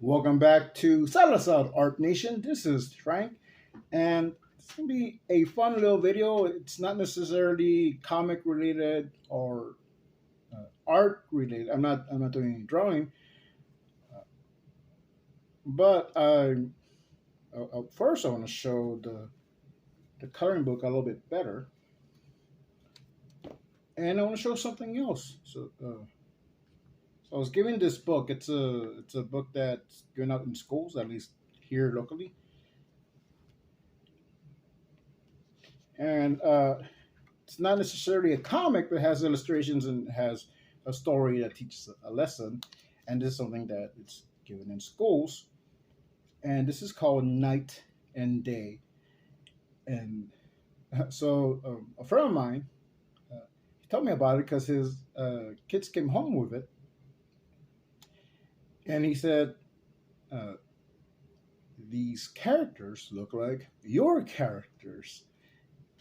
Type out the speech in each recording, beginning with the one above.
Welcome back to Salazar Art Nation. This is Frank, and it's gonna be a fun little video. It's not necessarily comic related or art related. I'm not doing any drawing, but first I want to show the coloring book a little bit better, and I want to show something else. So I was given this book. It's a book that's given out in schools, at least here locally, and it's not necessarily a comic, but it has illustrations and has a story that teaches a lesson. And this is something that it's given in schools. And this is called Night and Day. And a friend of mine, he told me about it because his kids came home with it. And he said, uh, these characters look like your characters.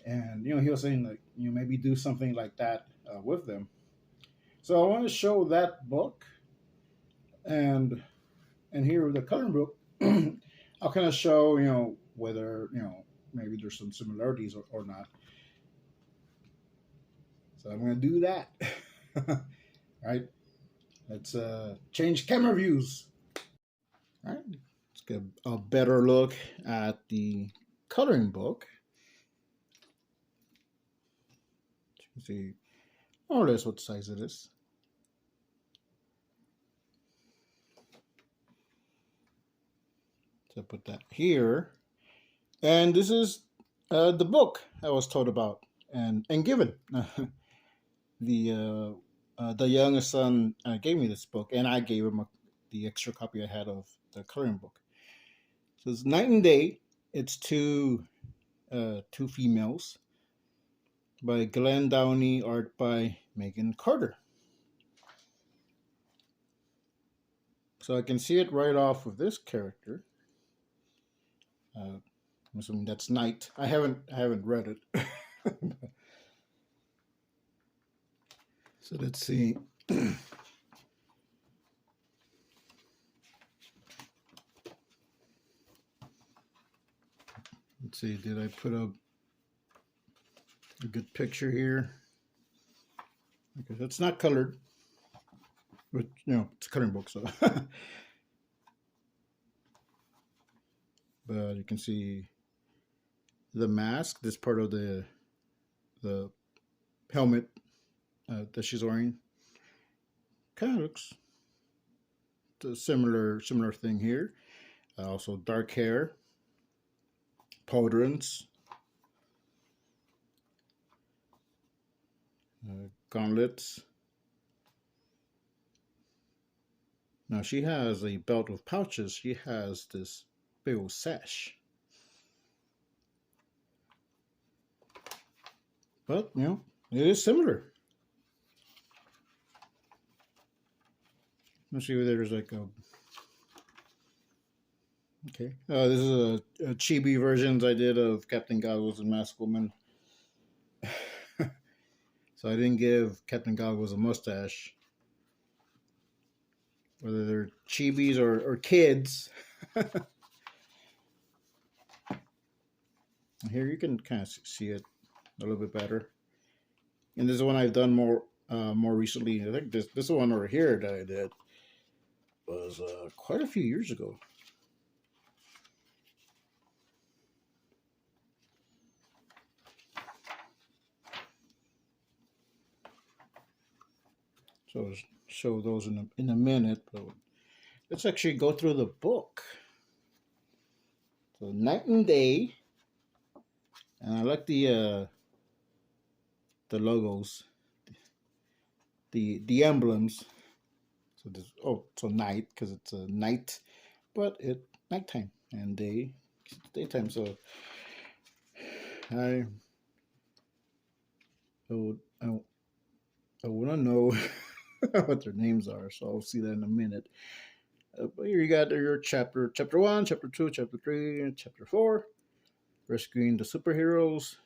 And, he was saying, like, maybe do something like that with them. So I want to show that book and here with the coloring book, I'll kind of show whether maybe there's some similarities or not. So I'm going to do that. All right, let's change camera views. All right, let's get a better look at the coloring book. You can see more or less what size it is. So put that here. And this is the book I was told about and given. The youngest son gave me this book, and I gave him the extra copy I had of the coloring book. So it's Night and Day. It's two females by Glenn Downey, art by Megan Carter. So I can see it right off of this character. I'm assuming that's night. I haven't read it. So let's see. Let's see. Did I put a good picture here? Because it's not colored, but it's a coloring book, so. But you can see the mask. This part of the helmet that she's wearing kind of looks a similar thing here. Also dark hair, pauldrons, gauntlets. Now she has a belt with pouches. She has this big old sash. But it is similar. Let's see if there's like a. Okay. This is a chibi versions I did of Captain Goggles and Masked Woman. So I didn't give Captain Goggles a mustache. Whether they're chibis or kids. Here you can kind of see it a little bit better. And this is one I've done more recently. I think this one over here that I did was quite a few years ago. So I'll show those in a minute. But let's actually go through the book. So Night and Day, and I like the logos, the emblems. So this so night because it's a night, but it nighttime and day, daytime. So I would I want to know what their names are, so I'll see that in a minute. But here you got your chapter 1, chapter 2, chapter 3, and chapter 4. Rescuing the superheroes,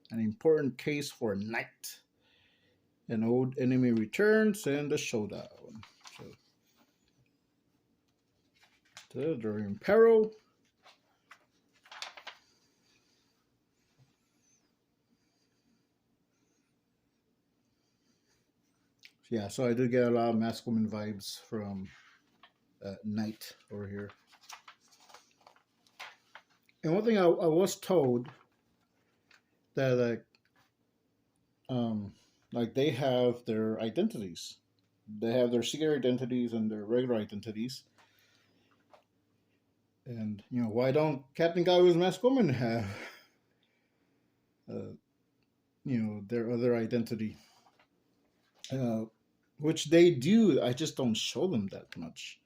an important case for night. An old enemy returns, and the showdown. So They're in peril. Yeah, so I do get a lot of Masked Woman vibes from Knight over here. And one thing I was told that like they have their identities. They have their secret identities and their regular identities. And why don't Captain Guy's Masked Woman have uh, their other identity? Uh, which they do. I just don't show them that much.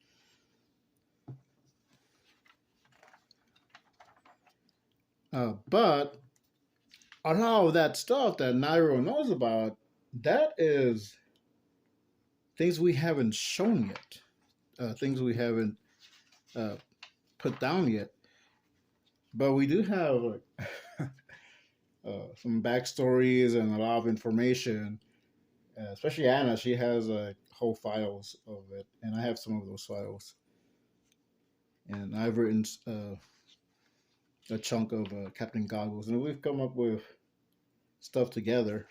But a lot of that stuff that Nairo knows about, that is things we haven't shown yet, things we haven't put down yet. But we do have some backstories and a lot of information. Especially Anna, she has whole files of it, and I have some of those files. And I've written a chunk of Captain Goggles, and we've come up with stuff together.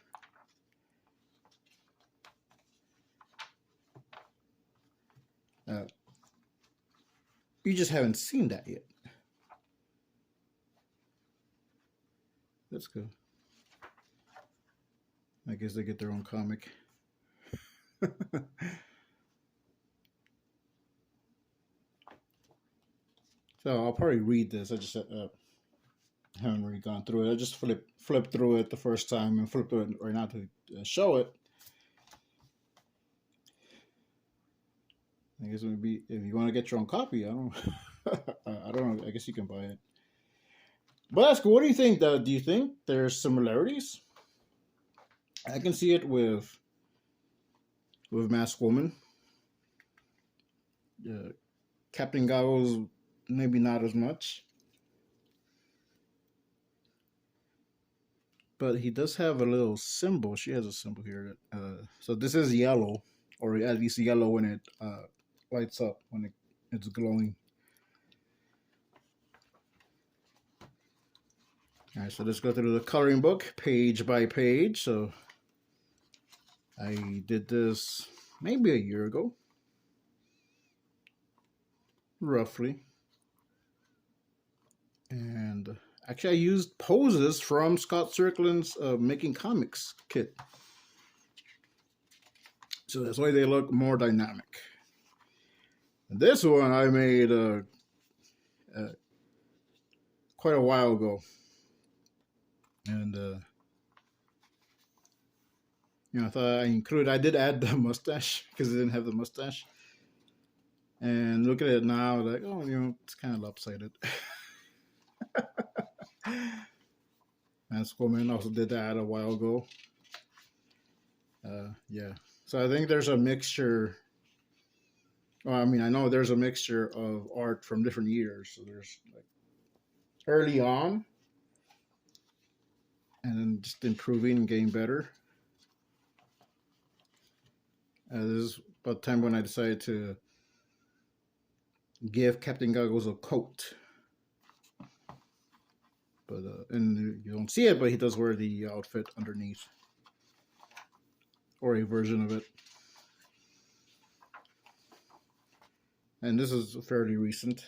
You just haven't seen that yet. That's good. I guess they get their own comic. So I'll probably read this. I just haven't really gone through it. I just flipped through it the first time and flipped through it right now to show it. I guess maybe if you want to get your own copy, I don't, I don't know. I guess you can buy it. But that's cool. What do you think? Do you think there's similarities? I can see it with Masked Woman. Captain Goggles, maybe not as much. But he does have a little symbol. She has a symbol here. So this is yellow, or at least yellow when it lights up, when it's glowing. All right, so let's go through the coloring book page by page. So I did this maybe a year ago, roughly. And actually, I used poses from Scott Strickland's Making Comics kit. So that's why they look more dynamic. And this one I made quite a while ago. And, I thought I did add the mustache because it didn't have the mustache. And look at it now, like, oh, it's kind of lopsided. Masked Woman also did that a while ago. Yeah. So I think there's a mixture. Well, I mean, I know there's a mixture of art from different years. So there's like early on, and then just improving and getting better. This is about the time when I decided to give Captain Goggles a coat. But and you don't see it, but he does wear the outfit underneath, or a version of it. And this is fairly recent.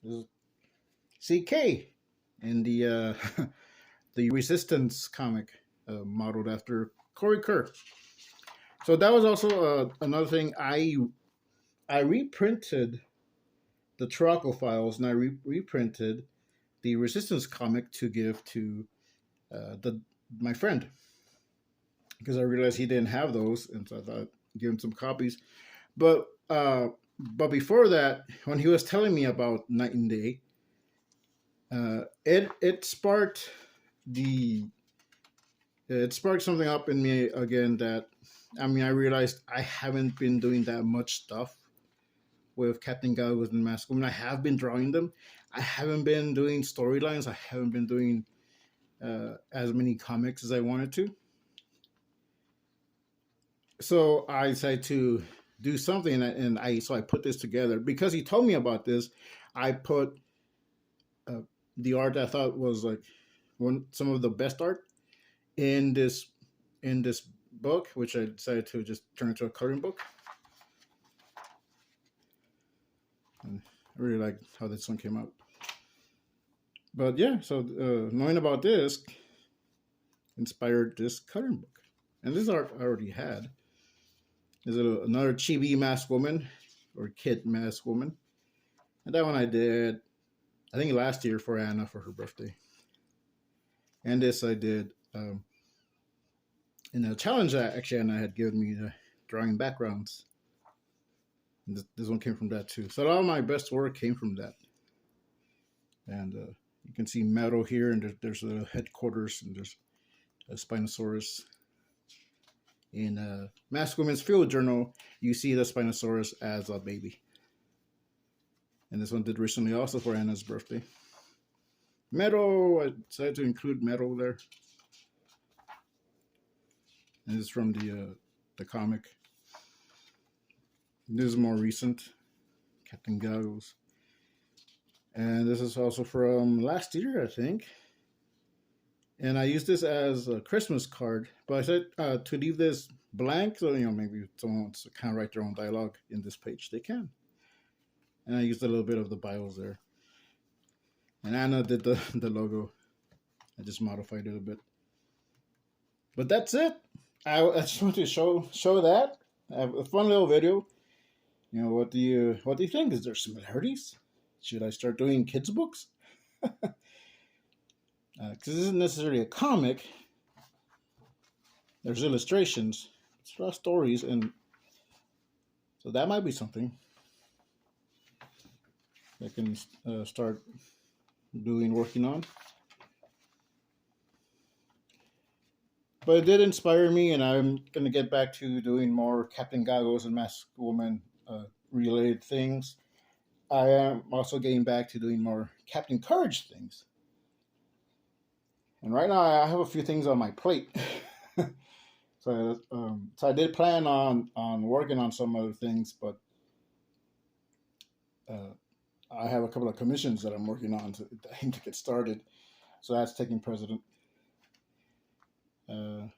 This is CK in the the Resistance comic, modeled after Corey Kerr. So that was also another thing. I reprinted the Turaco files, and I reprinted the Resistance comic to give to my friend, because I realized he didn't have those, and so I thought I'd give him some copies. But before that, when he was telling me about Night and Day, it sparked something up in me again. That, I mean, I realized I haven't been doing that much stuff with Captain Goggles and Masked Woman. I have been drawing them. I haven't been doing storylines. I haven't been doing as many comics as I wanted to. So I decided to do something, and I put this together because he told me about this. I put uh, the art I thought was like some of the best art in this book, which I decided to just turn into a coloring book. And I really like how this one came out. But yeah, so knowing about this inspired this coloring book, and this art I already had. There's another chibi masked woman or kid masked woman, and that one I did, I think last year for Anna for her birthday. And this I did in a challenge that actually Anna had given me, the drawing backgrounds. And this one came from that too. So a lot of my best work came from that. And you can see metal here, and there's a headquarters, and there's a Spinosaurus. In Masked Women's Field Journal, you see the Spinosaurus as a baby. And this one did recently also for Anna's birthday. Metal, I decided to include metal there. And this is from the comic. This is more recent, Captain Goggles. And this is also from last year, I think. And I used this as a Christmas card, but I said to leave this blank, so maybe if someone wants to kind of write their own dialogue in this page, they can. And I used a little bit of the bios there. And Anna did the logo. I just modified it a bit. But that's it. I just want to show that. I have a fun little video. What do you think? Is there similarities? Should I start doing kids' books? Because this isn't necessarily a comic. There's illustrations, it's a lot of stories, and so that might be something I can start working on. But it did inspire me, and I'm going to get back to doing more Captain Goggles and Masked Woman related things. I am also getting back to doing more Captain Courage things. And right now I have a few things on my plate. So I did plan on working on some other things, but I have a couple of commissions that I'm working on to get started. So that's taking precedent. But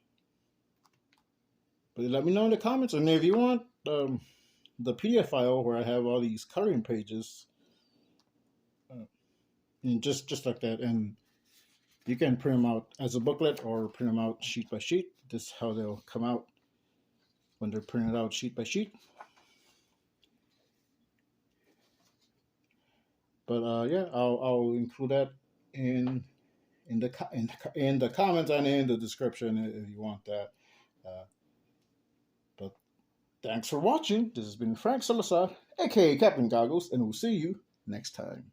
let me know in the comments, and if you want the PDF file where I have all these coloring pages, and just like that, and you can print them out as a booklet or print them out sheet by sheet. This is how they'll come out when they're printed out sheet by sheet. But yeah, I'll include that in the comments and in the description if you want that. But thanks for watching. This has been Frank Salazar, aka Captain Goggles, and we'll see you next time.